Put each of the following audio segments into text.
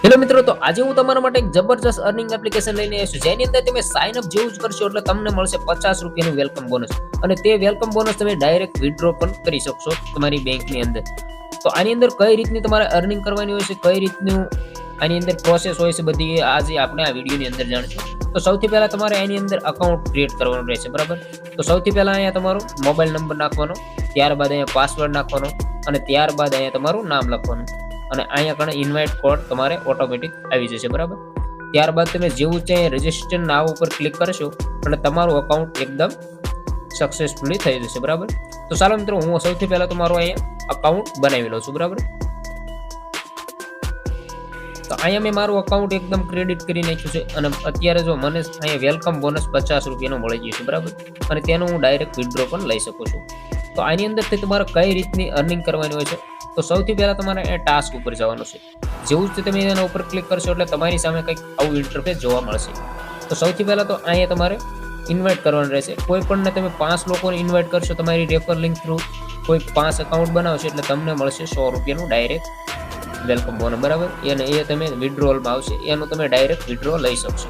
Hello મિત્રો, તો આજે હું તમારા માટે એક જબરજસ્ત અર્નિંગ એપ્લિકેશન લઈને આવ્યો છું, જેની અંદર તમે સાઇન અપ જેવું જ કરશો એટલે તમને મળશે 50 રૂપિયાનું વેલકમ બોનસ. અને તે વેલકમ બોનસ તમે ડાયરેક્ટ વિથડ્રો પણ કરી શકશો તમારી બેંકની અંદર. તો આની અંદર કઈ રીતની તમારે અર્નિંગ કરવાની હોય છે, કઈ રીતનું આની અંદર પ્રોસેસ હોય છે, બધી આજે આપણે આ વિડીયોની અંદર જાણીશું. તો સૌથી પહેલા તમારે આની અંદર અકાઉન્ટ ક્રિએટ કરવાનું રહેશે, બરાબર. તો સૌથી પહેલા અહીંયા તમારો મોબાઈલ નંબર નાખવાનો, ત્યારબાદ અહીંયા પાસવર્ડ નાખવાનો અને ત્યારબાદ અહીંયા તમારું નામ લખવાનું. અને અહીંયા કણે ઇન્વાઇટ કોડ તમારે ઓટોમેટિક આવી જશે, બરાબર. ત્યારબાદ તમે જેવું છે રજિસ્ટર નાવ ઉપર ક્લિક કરશો એટલે તમારું અકાઉન્ટ એકદમ સક્સેસફુલી થઈ જશે, બરાબર. તો ચાલો મિત્રો, હું સૌથી પહેલા તમારું અહીંયા અકાઉન્ટ બનાવી લઉં છું, બરાબર. તો અહીંયા મેં મારું અકાઉન્ટ એકદમ ક્રેડિટ કરી નાખ્યું છે અને અત્યારે જો મને અહીંયા વેલકમ બોનસ 50 રૂપિયાનો મળી ગયું છે, બરાબર. અને તેનું હું ડાયરેક્ટ વિથડ્રો પણ લઈ શકું છું. તો આની અંદરથી તમારે કઈ રીતની અર્નિંગ કરવાની હોય છે, તો સૌથી પહેલા તમારે એ ટાસ્ક ઉપર જવાનું છે. જેવું જ તમે એના ઉપર ક્લિક કરશો એટલે તમારી સામે કંઈક આવું ઇન્ટરફેસ જોવા મળશે. તો સૌથી પહેલા તો અહીંયા તમારે ઇન્વાઇટ કરવાનું રહેશે. કોઈ પણને તમે 5 લોકોને ઇન્વાઇટ કરશો તમારી રેફર લિંક થ્રુ, કોઈ 5 અકાઉન્ટ બનાવશે એટલે તમને મળશે 100 રૂપિયાનું ડાયરેક્ટ વેલકમ બોનસ, બરાબર. અને એ તમે વિથડ્રોલમાં આવશે, એનું તમે ડાયરેક્ટ વિથડ્રો લઈ શકશો.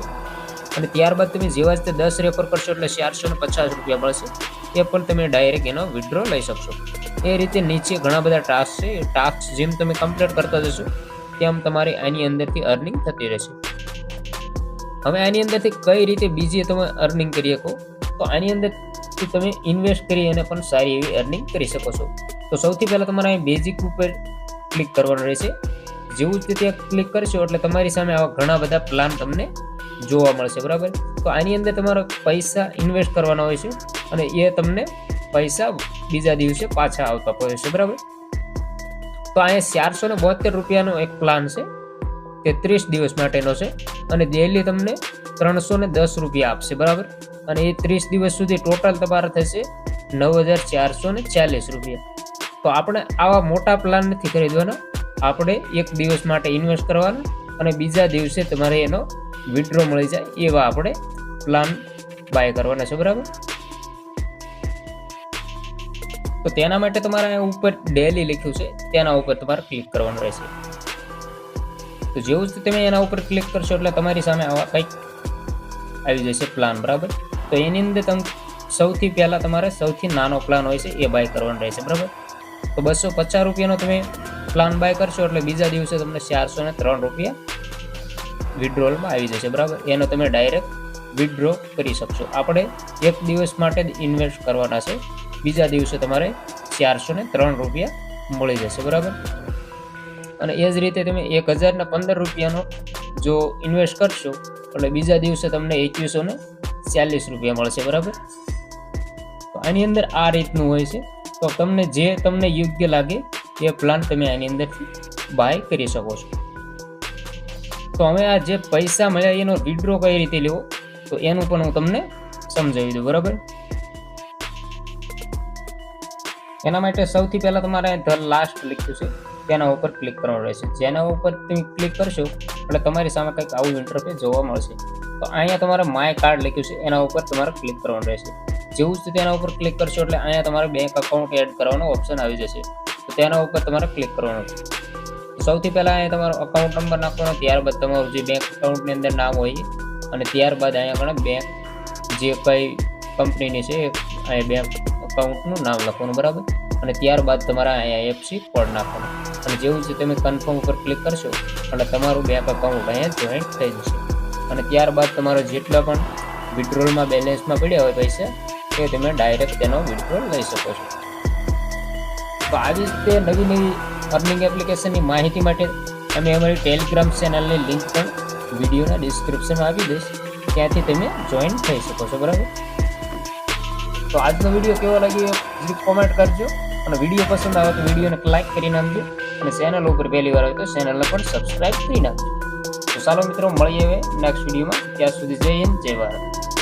અને ત્યારબાદ તમે જેવા જ 10 રેફર કરશો એટલે 450 રૂપિયા મળશે, એ પણ તમે ડાયરેક્ટ એનો વિથડ્રો લઈ શકશો. એ રીતે નીચે ઘણા બધા ટાસ્ક છે, એ ટાસ્ક જેમ તમે કમ્પ્લીટ કરતા જશો તેમ તમારે આની અંદરથી અર્નિંગ થતી રહેશે. હવે આની અંદરથી કઈ રીતે બીજી તમે અર્નિંગ કરી શકો, તો આની અંદરથી તમે ઇન્વેસ્ટ કરી અને પણ સારી એવી અર્નિંગ કરી શકો છો. તો સૌથી પહેલાં તમારે અહીં બેઝિક ઉપર ક્લિક કરવાનું રહેશે. જેવું જ ત્યાં ક્લિક કરશો એટલે તમારી સામે આવા ઘણા બધા પ્લાન તમને જોવા મળશે, બરાબર. તો આની અંદર તમારે પૈસા ઇન્વેસ્ટ કરવાના હોય છે અને એ તમને પૈસા બીજા દિવસે પાછા આવતા હોય છે, બરાબર. તો અહીંયા 472 રૂપિયાનો એક પ્લાન છે, તે 30 દિવસ માટેનો છે અને ડેલી તમને 310 રૂપિયા આપશે, બરાબર. અને એ 30 દિવસ સુધી ટોટલ તમારા થશે 9440 રૂપિયા. તો આપણે આવા મોટા પ્લાન નથી ખરીદવાના, આપણે એક દિવસ માટે ઇન્વેસ્ટ કરવાના અને બીજા દિવસે તમારે એનો વિથડ્રો મળી જાય એવા આપણે પ્લાન બાય કરવાના છે, બરાબર. તો તેના માટે તમારે ઉપર ડેલી લખ્યું છે તેના ઉપર તમારે ક્લિક કરવાનું રહેશે. તો જેવું જ તમે એના ઉપર ક્લિક કરશો એટલે તમારી સામે આવા કંઈક આવી જશે પ્લાન, બરાબર. તો એની અંદર તમે સૌથી પહેલાં તમારે સૌથી નાનો પ્લાન હોય છે એ બાય કરવાનો રહેશે, બરાબર. તો 250 રૂપિયાનો તમે પ્લાન બાય કરશો એટલે બીજા દિવસે તમને 403 રૂપિયા વિથડ્રોલમાં આવી જશે, બરાબર. એનો તમે ડાયરેક્ટ વિથડ્રો કરી શકશો. આપણે એક દિવસ માટે જ ઇન્વેસ્ટ કરવાના છે, બીજા દિવસે તમારે 403 રૂપિયા મળી જશે, બરાબર. અને એ જ રીતે તમે 1015 રૂપિયાનો જો ઇન્વેસ્ટ કરશો એટલે બીજા દિવસે તમને 2140 રૂપિયા મળશે, બરાબર. તો આની અંદર આ રીતનું હોય છે. તો તમને જે તમને યોગ્ય લાગે એ પ્લાન તમે આની અંદરથી બાય કરી શકો છો. તો હવે આ જે પૈસા મળ્યા એનો વિથડ્રો કઈ રીતે લેવો તો એનું પણ હું તમને સમજાવી દઉં, બરાબર. એના માટે સૌથી પહેલા તમારે ધ લાસ્ટ લખ્યું છે તેના ઉપર ક્લિક કરવાનું રહેશે. જેના ઉપર તમે ક્લિક કરશો એટલે તમારી સામે કંઈક આવું ઇન્ટરફેસ જોવા મળશે. તો અહીંયા તમારે માય કાર્ડ લખ્યું છે એના ઉપર તમારે ક્લિક કરવાનું રહેશે. જેવું જ તેના ઉપર ક્લિક કરશો એટલે અહીંયા તમારે બેંક અકાઉન્ટ એડ કરવાનો ઓપ્શન આવી જશે. તો તેના ઉપર તમારે ક્લિક કરવાનું છે. સૌથી પહેલાં અહીંયા તમારો અકાઉન્ટ નંબર નાખવાનો, ત્યારબાદ તમારું જે બેંક અકાઉન્ટની અંદર નામ હોય અને ત્યારબાદ અહીંયા આગળ બેંક જે કઈ કંપનીની છે અહીંયા બેંક અકાઉન્ટનું નામ લખવાનું, બરાબર. અને ત્યારબાદ તમારા અહીંયા એફસી કોડ નાખવાનો અને જેવું છે તમે કન્ફર્મ ઉપર ક્લિક કરશો એટલે તમારું બેંક અકાઉન્ટ અહીંયા જોઈન્ટ થઈ જશે. અને ત્યારબાદ તમારો જેટલા પણ વિથડ્રોલમાં બેલેન્સમાં પડ્યા હોય પૈસા એ તમે ડાયરેક્ટ તેનો વિથડ્રોલ લઈ શકો છો. તો આવી રીતે નવી નવી અર્નિંગ એપ્લિકેશનની માહિતી માટે અમે અમારી ટેલિગ્રામ ચેનલની લિંક પણ વિડીયોના ડિસ્ક્રિપ્શનમાં આપી દઈશ, ત્યાંથી તમે જોઈન થઈ શકો છો, બરાબર. તો આજનો વિડીયો કેવો લાગ્યો એ કોમેન્ટ કરજો અને વિડીયો પસંદ આવે તો વિડીયોને લાઈક કરી નાખજો અને ચેનલ ઉપર પહેલી વાર હોય તો ચેનલને પણ સબસ્ક્રાઈબ કરી નાખજો. તો ચાલો મિત્રો, મળીએ હવે નેક્સ્ટ વિડીયોમાં. ત્યાં સુધી જય હિન્દ, જય ભારત.